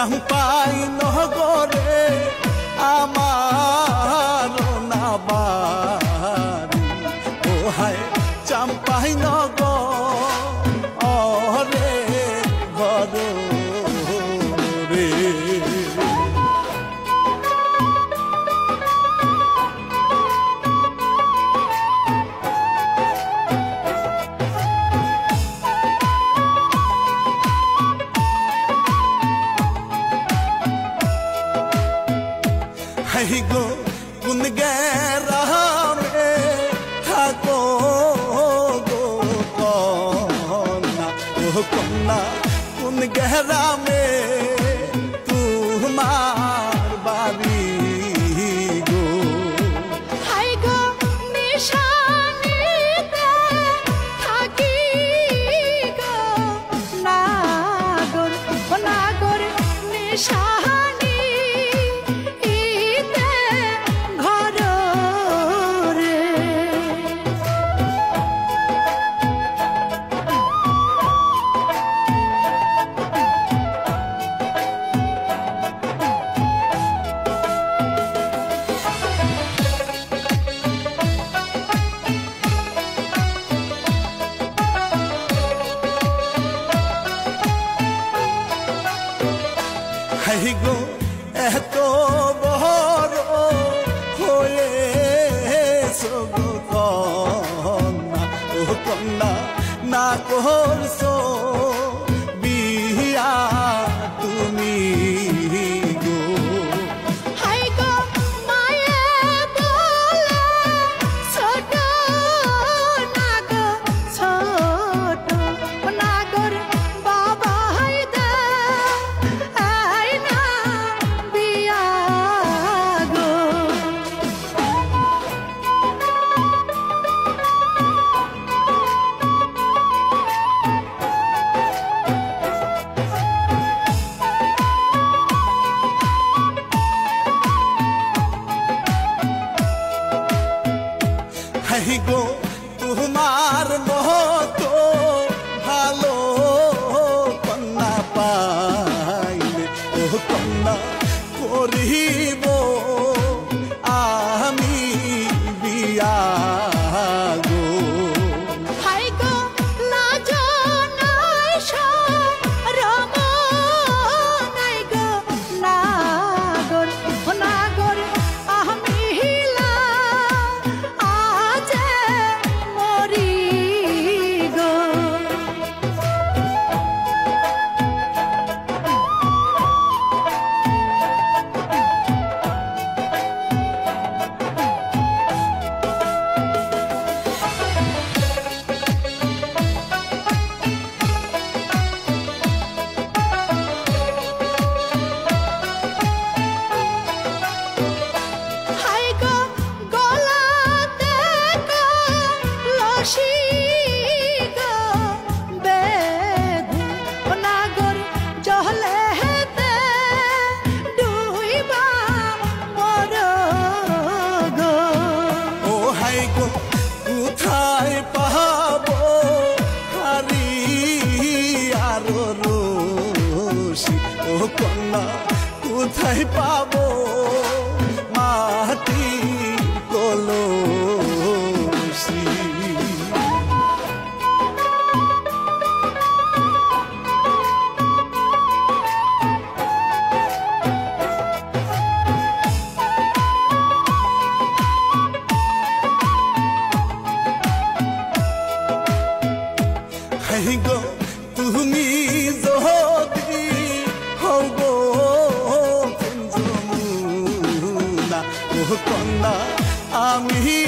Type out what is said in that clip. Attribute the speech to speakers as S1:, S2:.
S1: চাম্পাই নগরে আমার না বাড়ি ও হায় চাম্পাই নগরে ঘর রে गो कुन गहरा में थाको गो कौना ओ कौना कुन गहरा में तुम्हार बारी गो
S2: हाय गो निशानी ते थाकी गो नागोर निशानी
S1: गो एतो बहर होए सगो कन्ना ओ कन्ना ना करसो बिया तुमी गो
S2: हाय गो माये बोले छोट नागर बाबा हाय दे
S1: गो तुम्हार মতো ভালো কন্যা পাইলে ও কন্যা করিব আমি বিয়া গো
S2: হায় গো লাজ নাই শরম নাই গো নাগর আমি
S1: কোথায় পাবো হারি আর রশি ও কন্যা কোথায় পাবো মাটি কলসি गो তুমি যদি হও গো কুঞ্জমুনা ও কন্যা আমি